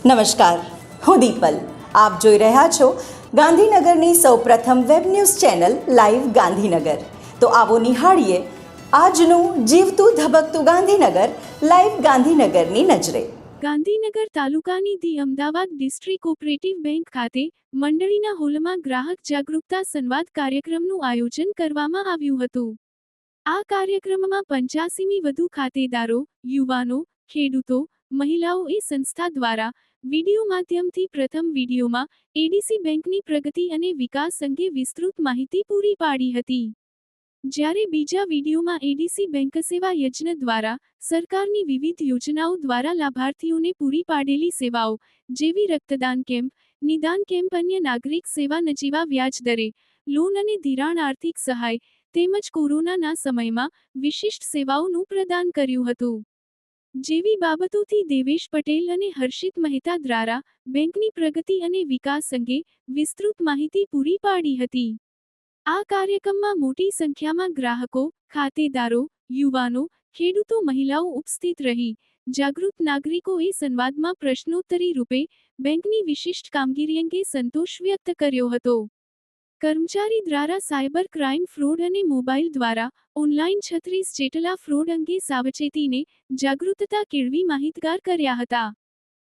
નમસ્કાર, હું દીપલ. આપ જોઈ રહ્યા છો ગાંધીનગરની સૌપ્રથમ web news channel live Gandhinagar. તો આવો નિહાળીએ આજનું જીવતું ધબકતું ગાંધીનગર લાઈવ ગાંધીનગરની નજરે. ગાંધીનગર તાલુકાની the Ahmedabad district cooperative bank ખાતે મંડળીના હોલમાં ગ્રાહક જાગૃતતા સંવાદ કાર્યક્રમનું આયોજન કરવામાં આવ્યું હતું. આ કાર્યક્રમમાં 85મી વધુ ખાતેદારો, યુવાનો, ખેડૂતો, મહિલાઓ એ સંસ્થા દ્વારા વિડીયો માધ્યમથી પ્રથમ વિડીયોમાં એડીસી બેંકની પ્રગતિ અને વિકાસ અંગે વિસ્તૃત માહિતી પૂરી પાડી હતી. જ્યારે બીજા વિડીયોમાં એડીસી બેંક સેવા યજ્ઞ દ્વારા સરકારની વિવિધ યોજનાઓ દ્વારા લાભાર્થીઓને પૂરી પાડેલી સેવાઓ જેવી રક્તદાન કેમ્પ, નિદાન કેમ્પ, અન્ય નાગરિક સેવા નજીવા વ્યાજ દરે લોન અને ધિરાણ, આર્થિક સહાય તેમજ કોરોનાના સમયમાં વિશિષ્ટ સેવાઓનું પ્રદાન કર્યું હતું. જેવી બાબતોથી દેવેશ પટેલ અને હર્ષિત મહેતા દ્વારા બેંકની પ્રગતિ અને વિકાસ અંગે વિસ્તૃત માહિતી પૂરી પાડી હતી. આ કાર્યક્રમમાં મોટી સંખ્યામાં ગ્રાહકો, ખાતેદારો, યુવાનો, ખેડૂતો, મહિલાઓ ઉપસ્થિત રહી જાગૃત નાગરિકોએ સંવાદમાં પ્રશ્નોત્તરી રૂપે બેંકની વિશિષ્ટ કામગીરી અંગે સંતોષ વ્યક્ત કર્યો હતો. કર્મચારી દ્વારા સાયબર ક્રાઇમ ફ્રોડ અને મોબાઈલ દ્વારા ઓનલાઈન 36 જેટલા ફ્રોડ અંગે સાવચેતીને જાગૃતતા કેળવી માહિતગાર કર્યા હતા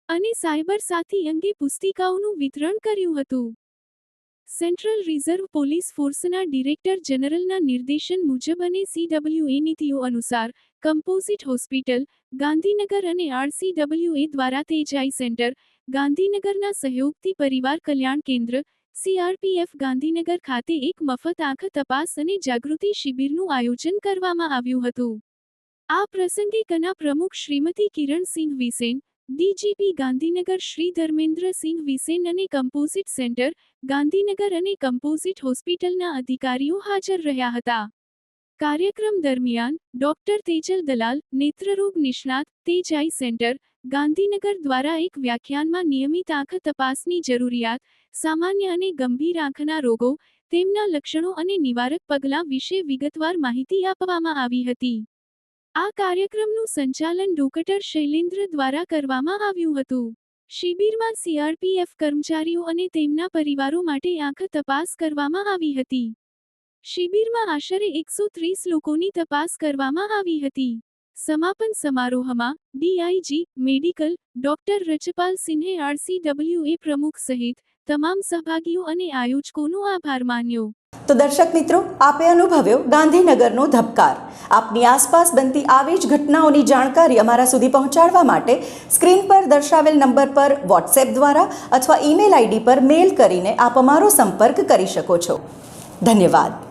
અને સાયબર સાથી અંગે પુસ્તિકાઓનું વિતરણ કર્યું હતું. સેન્ટ્રલ રિઝર્વ પોલીસ ફોર્સના ડિરેક્ટર જનરલના નિર્દેશન મુજબ અને CWA નીતિઓ અનુસાર કમ્પોઝિટ હોસ્પિટલ, ગાંધીનગર અને RCWA દ્વારા તેજાઈ સેન્ટર, ગાંધીનગરના સહયોગથી પરિવાર કલ્યાણ કેન્દ્ર, CRPF ગાંધીનગર ખાતે એક મફત આંખ તપાસ અને જાગૃતિ શિબિરનું આયોજન કરવામાં આવ્યું હતું. આ પ્રસંગે કના પ્રમુખ શ્રીમતી કિરણસિંહ વિસેન, DGP ગાંધીનગર શ્રી ધર્મેન્દ્રસિંહ વિસેન અને કમ્પોઝિટ સેન્ટર, ગાંધીનગર અને કમ્પોઝિટ હોસ્પિટલના અધિકારીઓ હાજર રહ્યા હતા. કાર્યક્રમ દરમિયાન ડોક્ટર તેજલ દલાલ, નેત્રરોગ નિષ્ણાત, તેજાઈ સેન્ટર, ગાંધીનગર દ્વારા એક વ્યાખ્યાનમાં નિયમિત આંખ તપાસની જરૂરિયાત, સામાન્ય અને ગંભીર આંખના રોગો, તેમના લક્ષણો અને નિવારક પગલાં વિશે વિગતવાર માહિતી આપવામાં આવી હતી. આ કાર્યક્રમનું સંચાલન ડોક્ટર શૈલેન્દ્ર દ્વારા કરવામાં આવ્યું હતું. શિબિરમાં CRPF કર્મચારીઓ અને તેમના પરિવારો માટે આંખ તપાસ કરવામાં આવી હતી. શિબિરમાં આશરે 130 લોકોની તપાસ કરવામાં આવી હતી. સમાપન સમારોહમાં DIG મેડિકલ ડોક્ટર રચપાલ સિંહે RCWA પ્રમુખ સહિત તમામ સહભાગીઓ અને આયોજકોનો આભાર માન્યો. તો દર્શક મિત્રો, આપે અનુભવ્યો ગાંધીનગરનો ધબકાર. આપની આસપાસ બનતી આવી જ ઘટનાઓની જાણકારી અમારા સુધી પહોંચાડવા માટે સ્ક્રીન પર દર્શાવેલ નંબર પર વોટ્સએપ દ્વારા અથવા ઈમેલ ID પર મેલ કરીને આપ અમારો સંપર્ક કરી શકો છો. ધન્યવાદ.